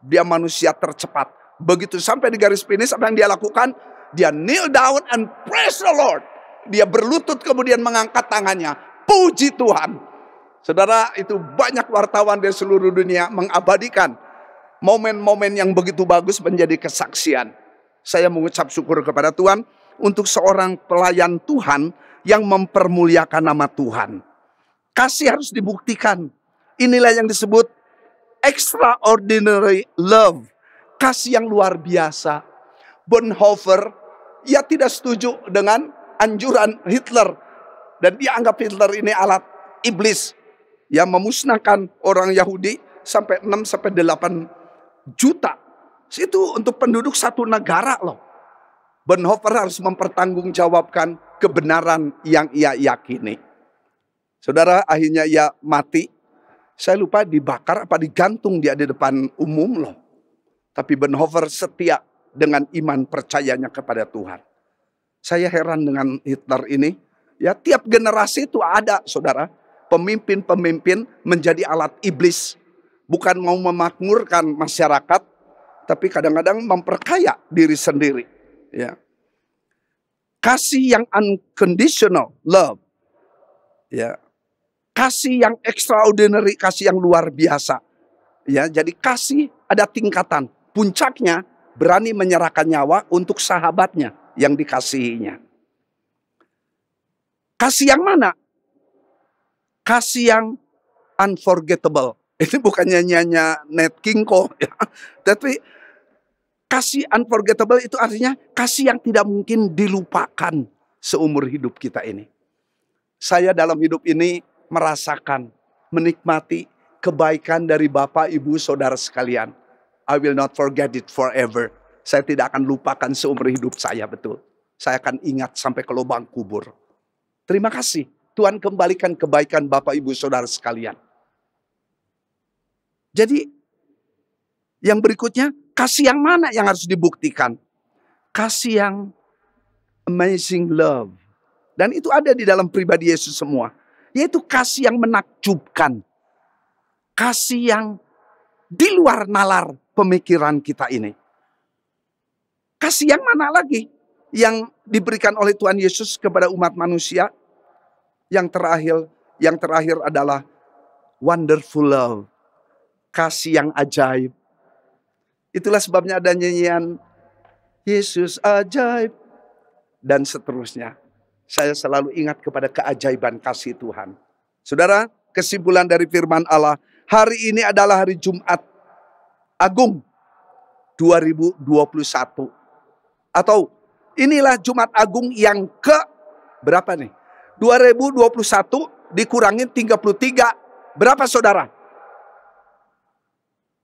Dia manusia tercepat. Begitu sampai di garis finish, apa yang dia lakukan? Dia kneel down and praise the Lord. Dia berlutut kemudian mengangkat tangannya. Puji Tuhan. Saudara, itu banyak wartawan dari seluruh dunia mengabadikan momen-momen yang begitu bagus menjadi kesaksian. Saya mengucap syukur kepada Tuhan untuk seorang pelayan Tuhan yang mempermuliakan nama Tuhan. Kasih harus dibuktikan. Inilah yang disebut extraordinary love. Kasih yang luar biasa. Bonhoeffer, ia tidak setuju dengan anjuran Hitler. Dan dia anggap Hitler ini alat iblis. Yang memusnahkan orang Yahudi sampai 6-8 juta. Itu untuk penduduk satu negara loh. Bonhoeffer harus mempertanggungjawabkan kebenaran yang ia yakini. Saudara, akhirnya ia mati. Saya lupa dibakar apa digantung dia di depan umum loh. Tapi Bonhoeffer setia dengan iman percayanya kepada Tuhan. Saya heran dengan Hitler ini. Ya, tiap generasi itu ada, saudara. Pemimpin-pemimpin menjadi alat iblis. Bukan mau memakmurkan masyarakat, tapi kadang-kadang memperkaya diri sendiri. Ya. Kasih yang unconditional love. Ya. Kasih yang extraordinary, kasih yang luar biasa. Ya, jadi kasih ada tingkatan. Puncaknya berani menyerahkan nyawa untuk sahabatnya yang dikasihinya. Kasih yang mana? Kasih yang unforgettable. Ini bukan nyanyiannya Nat King Cole, ya. Tapi kasih unforgettable itu artinya kasih yang tidak mungkin dilupakan seumur hidup kita ini. Saya dalam hidup ini merasakan, menikmati kebaikan dari Bapak, Ibu, Saudara sekalian. I will not forget it forever. Saya tidak akan lupakan seumur hidup saya, betul. Saya akan ingat sampai ke lubang kubur. Terima kasih. Tuhan kembalikan kebaikan Bapak, Ibu, Saudara sekalian. Jadi yang berikutnya, kasih yang mana yang harus dibuktikan? Kasih yang amazing love. Dan itu ada di dalam pribadi Yesus semua. Yaitu kasih yang menakjubkan. Kasih yang di luar nalar pemikiran kita ini. Kasih yang mana lagi yang diberikan oleh Tuhan Yesus kepada umat manusia? Yang terakhir adalah wonderful love. kasih yang ajaib. Itulah sebabnya ada nyanyian Yesus ajaib dan seterusnya. Saya selalu ingat kepada keajaiban kasih Tuhan. Saudara, kesimpulan dari firman Allah, hari ini adalah hari Jumat Agung 2021. Atau inilah Jumat Agung yang ke berapa nih? 2021 dikurangin 33. Berapa saudara?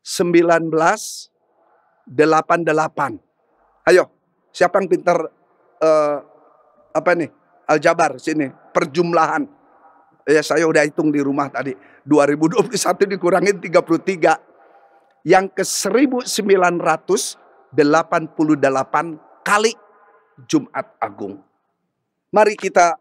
1988. Ayo, siapa yang pintar aljabar sini, perjumlahan. Ya, saya udah hitung di rumah tadi. 2021 dikurangin 33. Yang ke 1988 kali Jumat Agung. Mari kita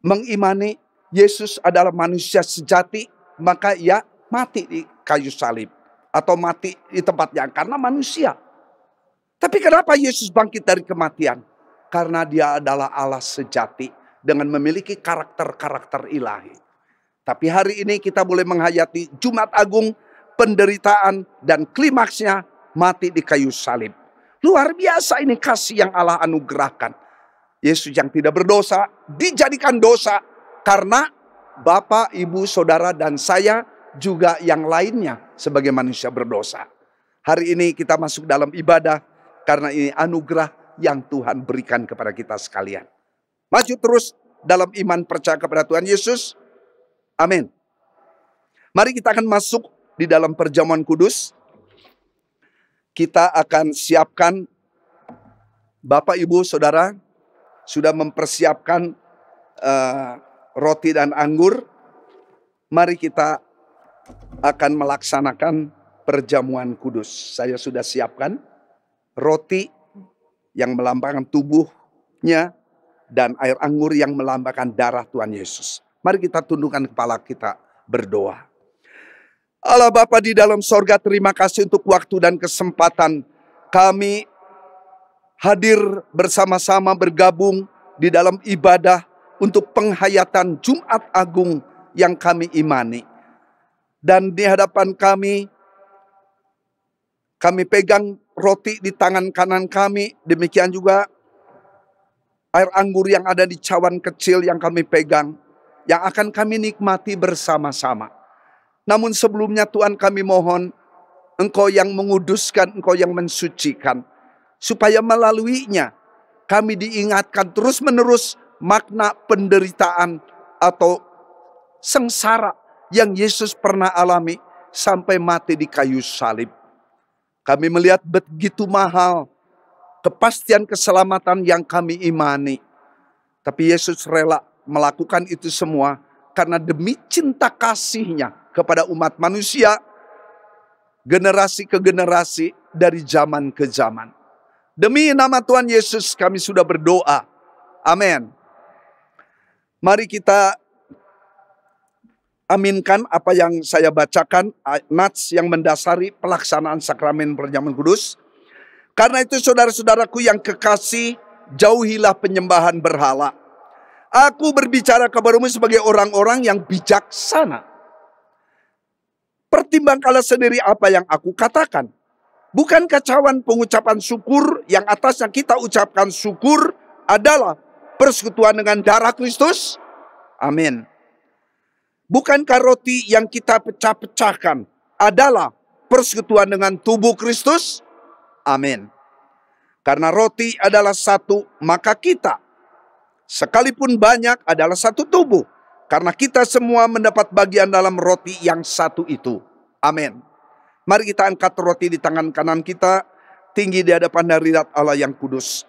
mengimani Yesus adalah manusia sejati, maka ia mati di kayu salib atau mati di tempatnya karena manusia. Tapi kenapa Yesus bangkit dari kematian? Karena dia adalah Allah sejati dengan memiliki karakter-karakter ilahi. Tapi hari ini kita boleh menghayati Jumat Agung, penderitaan dan klimaksnya mati di kayu salib. Luar biasa ini kasih yang Allah anugerahkan. Yesus yang tidak berdosa dijadikan dosa karena Bapak, Ibu, Saudara dan saya juga yang lainnya sebagai manusia berdosa. Hari ini kita masuk dalam ibadah karena ini anugerah yang Tuhan berikan kepada kita sekalian. Maju terus dalam iman percaya kepada Tuhan Yesus. Amin. Mari kita akan masuk di dalam perjamuan kudus. Kita akan siapkan, Bapak, Ibu, Saudara, sudah mempersiapkan roti dan anggur. Mari kita akan melaksanakan perjamuan kudus. Saya sudah siapkan roti yang melambangkan tubuhnya dan air anggur yang melambangkan darah Tuhan Yesus. Mari kita tundukkan kepala kita berdoa. Allah Bapa di dalam sorga, terima kasih untuk waktu dan kesempatan kami hadir bersama-sama bergabung di dalam ibadah untuk penghayatan Jumat Agung yang kami imani. Dan di hadapan kami pegang roti di tangan kanan kami, demikian juga air anggur yang ada di cawan kecil yang kami pegang, yang akan kami nikmati bersama-sama. Namun sebelumnya Tuhan kami mohon, Engkau yang menguduskan, Engkau yang mensucikan, supaya melaluinya kami diingatkan terus-menerus makna penderitaan atau sengsara yang Yesus pernah alami sampai mati di kayu salib. Kami melihat begitu mahal kepastian keselamatan yang kami imani. Tapi Yesus rela melakukan itu semua karena demi cinta kasih-Nya kepada umat manusia, generasi ke generasi, dari zaman ke zaman. Demi nama Tuhan Yesus kami sudah berdoa. Amin. Mari kita aminkan apa yang saya bacakan, nats yang mendasari pelaksanaan sakramen perjamuan kudus. Karena itu saudara-saudaraku yang kekasih, jauhilah penyembahan berhala. Aku berbicara kepadamu sebagai orang-orang yang bijaksana. Pertimbangkanlah sendiri apa yang aku katakan. Bukankah cawan pengucapan syukur yang atasnya kita ucapkan syukur adalah persekutuan dengan darah Kristus? Amin. Bukankah roti yang kita pecah-pecahkan adalah persekutuan dengan tubuh Kristus? Amin. Karena roti adalah satu, maka kita, sekalipun banyak, adalah satu tubuh. Karena kita semua mendapat bagian dalam roti yang satu itu. Amin. Mari kita angkat roti di tangan kanan kita, tinggi di hadapan hadirat Allah yang kudus.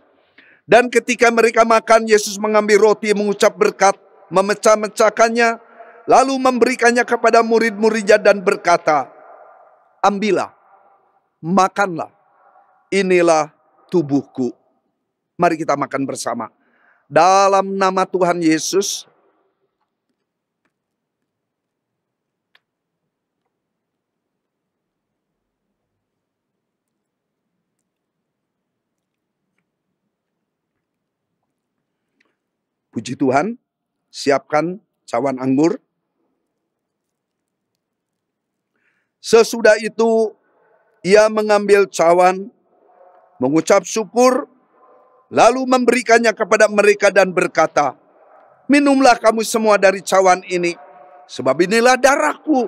Dan ketika mereka makan, Yesus mengambil roti, mengucap berkat, memecah-mecahkannya, lalu memberikannya kepada murid-muridnya dan berkata, ambillah, makanlah, inilah tubuhku. Mari kita makan bersama. Dalam nama Tuhan Yesus. Puji Tuhan, siapkan cawan anggur. Sesudah itu ia mengambil cawan, mengucap syukur, lalu memberikannya kepada mereka dan berkata, "Minumlah kamu semua dari cawan ini, sebab inilah darahku,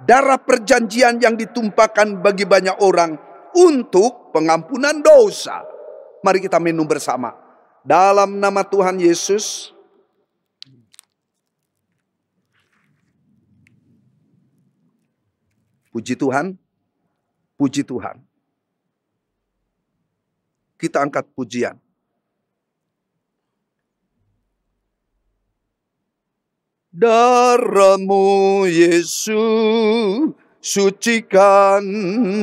darah perjanjian yang ditumpahkan bagi banyak orang untuk pengampunan dosa." Mari kita minum bersama. Dalam nama Tuhan Yesus. Puji Tuhan, puji Tuhan. Kita angkat pujian. Darah-Mu Yesus sucikan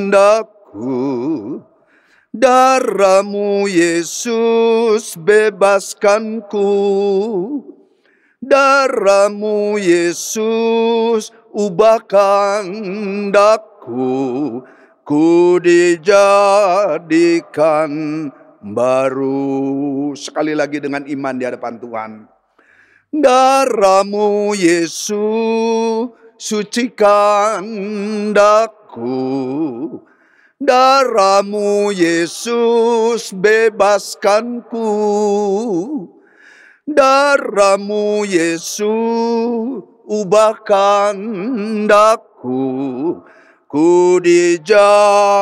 daku, darah-Mu Yesus bebaskanku, darah-Mu Yesus ubahkan daku, ku dijadikan baru. Sekali lagi dengan iman di hadapan Tuhan. Darah-Mu Yesus sucikan daku, darah-Mu Yesus bebaskanku, darah-Mu Yesus ubahkan daku, ku dijadikan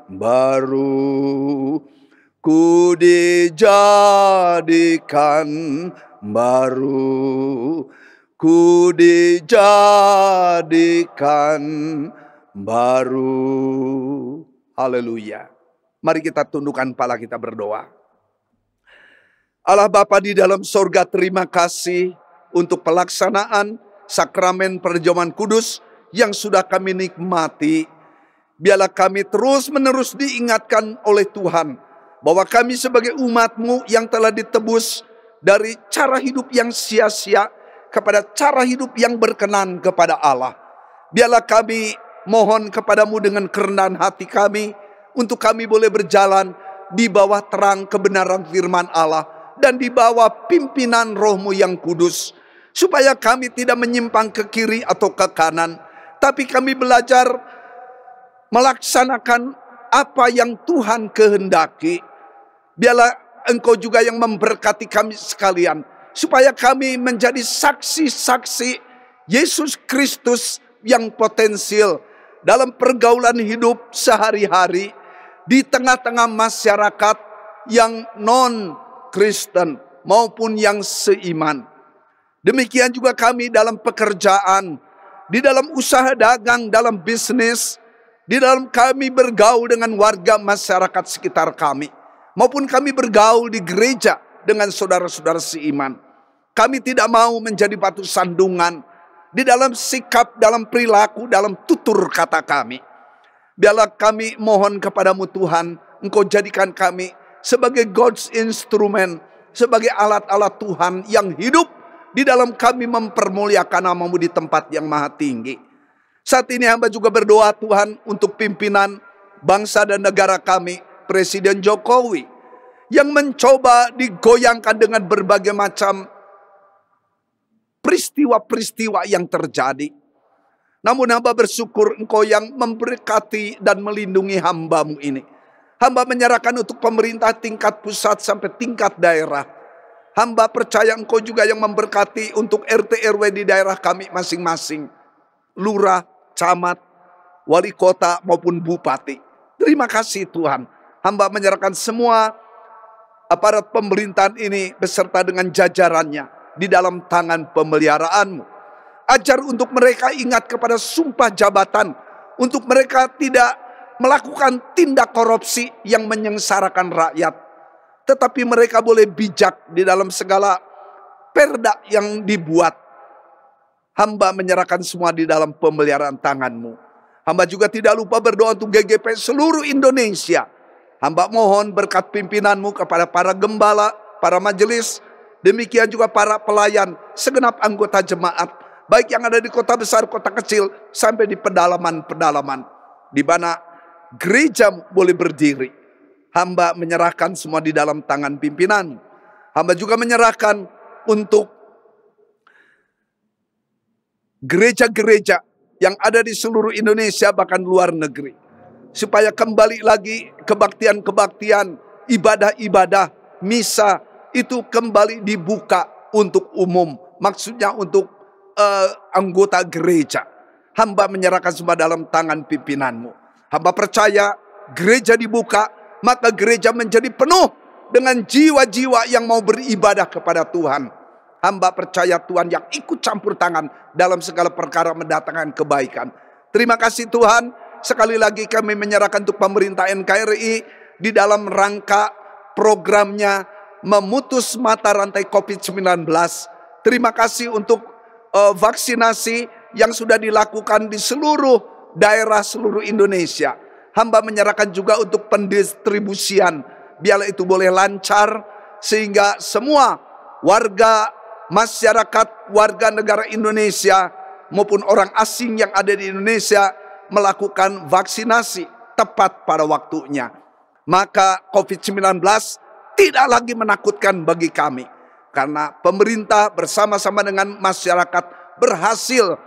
baru, ku dijadikan baru, ku dijadikan baru. Haleluya. Mari kita tundukkan kepala, kita berdoa. Allah Bapa di dalam sorga, terima kasih untuk pelaksanaan sakramen perjamuan kudus yang sudah kami nikmati. Biarlah kami terus menerus diingatkan oleh Tuhan bahwa kami sebagai umat-Mu yang telah ditebus dari cara hidup yang sia-sia kepada cara hidup yang berkenan kepada Allah. Biarlah kami mohon kepadamu dengan kerendahan hati kami, untuk kami boleh berjalan di bawah terang kebenaran firman Allah dan di bawah pimpinan Roh-Mu yang kudus, supaya kami tidak menyimpang ke kiri atau ke kanan, tapi kami belajar melaksanakan apa yang Tuhan kehendaki. Biarlah Engkau juga yang memberkati kami sekalian, supaya kami menjadi saksi-saksi Yesus Kristus yang potensial dalam pergaulan hidup sehari-hari di tengah-tengah masyarakat yang non-Kristen maupun yang seiman. Demikian juga kami dalam pekerjaan, di dalam usaha dagang, dalam bisnis, di dalam kami bergaul dengan warga masyarakat sekitar kami, maupun kami bergaul di gereja dengan saudara-saudara seiman. Kami tidak mau menjadi batu sandungan di dalam sikap, dalam perilaku, dalam tutur kata kami. Biarlah kami mohon kepadamu Tuhan, Engkau jadikan kami sebagai God's instrument, sebagai alat-alat Tuhan yang hidup di dalam kami mempermuliakan nama-Mu di tempat yang maha tinggi. Saat ini hamba juga berdoa Tuhan untuk pimpinan bangsa dan negara kami, Presiden Jokowi, yang mencoba digoyangkan dengan berbagai macam peristiwa-peristiwa yang terjadi. Namun hamba bersyukur Engkau yang memberkati dan melindungi hamba-Mu ini. Hamba menyerahkan untuk pemerintah tingkat pusat sampai tingkat daerah. Hamba percaya Engkau juga yang memberkati untuk RT RW di daerah kami masing-masing. Lurah, camat, wali kota maupun bupati. Terima kasih Tuhan. Hamba menyerahkan semua aparat pemerintahan ini beserta dengan jajarannya di dalam tangan pemeliharaan-Mu. Ajar untuk mereka ingat kepada sumpah jabatan, untuk mereka tidak melakukan tindak korupsi yang menyengsarakan rakyat, tetapi mereka boleh bijak di dalam segala perda yang dibuat. Hamba menyerahkan semua di dalam pemeliharaan tangan-Mu. Hamba juga tidak lupa berdoa untuk GGP seluruh Indonesia. Hamba mohon berkat pimpinan-Mu kepada para gembala, para majelis, demikian juga para pelayan, segenap anggota jemaat, baik yang ada di kota besar, kota kecil, sampai di pedalaman-pedalaman, di mana gereja boleh berdiri. Hamba menyerahkan semua di dalam tangan pimpinan. Hamba juga menyerahkan untuk gereja-gereja yang ada di seluruh Indonesia bahkan luar negeri. Supaya kembali lagi kebaktian-kebaktian, ibadah-ibadah, misa itu kembali dibuka untuk umum. Maksudnya untuk anggota gereja. Hamba menyerahkan semua dalam tangan pimpinanmu. Hamba percaya gereja dibuka, maka gereja menjadi penuh dengan jiwa-jiwa yang mau beribadah kepada Tuhan. Hamba percaya Tuhan yang ikut campur tangan dalam segala perkara mendatangkan kebaikan. Terima kasih Tuhan. Sekali lagi kami menyerahkan untuk pemerintah NKRI di dalam rangka programnya memutus mata rantai COVID-19. Terima kasih untuk vaksinasi yang sudah dilakukan di seluruh daerah seluruh Indonesia. Hamba menyerahkan juga untuk pendistribusian. Biarlah itu boleh lancar sehingga semua warga masyarakat, warga negara Indonesia maupun orang asing yang ada di Indonesia melakukan vaksinasi tepat pada waktunya. Maka COVID-19 tidak lagi menakutkan bagi kami. Karena pemerintah bersama-sama dengan masyarakat berhasil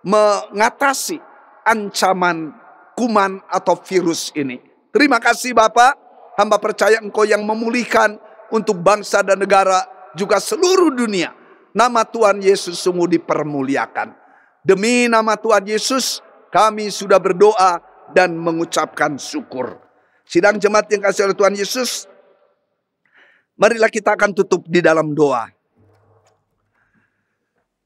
mengatasi ancaman kuman atau virus ini. Terima kasih Bapak. Hamba percaya Engkau yang memulihkan untuk bangsa dan negara juga seluruh dunia. Nama Tuhan Yesus sungguh dipermuliakan. Demi nama Tuhan Yesus kami sudah berdoa dan mengucapkan syukur. Sidang jemaat yang kasih oleh Tuhan Yesus, marilah kita akan tutup di dalam doa.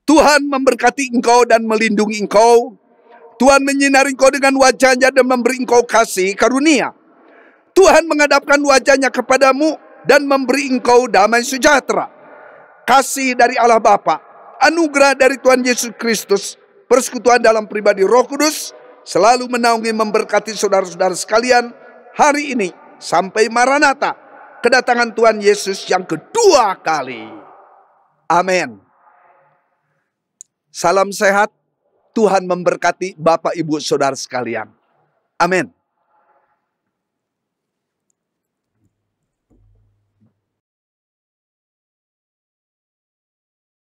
Tuhan memberkati engkau dan melindungi engkau. Tuhan menyinari engkau dengan wajahnya dan memberi engkau kasih karunia. Tuhan menghadapkan wajahnya kepadamu dan memberi engkau damai sejahtera. Kasih dari Allah Bapa, anugerah dari Tuhan Yesus Kristus, persekutuan dalam pribadi Roh Kudus, selalu menaungi memberkati saudara-saudara sekalian hari ini sampai Maranatha, kedatangan Tuhan Yesus yang kedua kali. Amin. Salam sehat, Tuhan memberkati Bapak Ibu Saudara sekalian. Amin.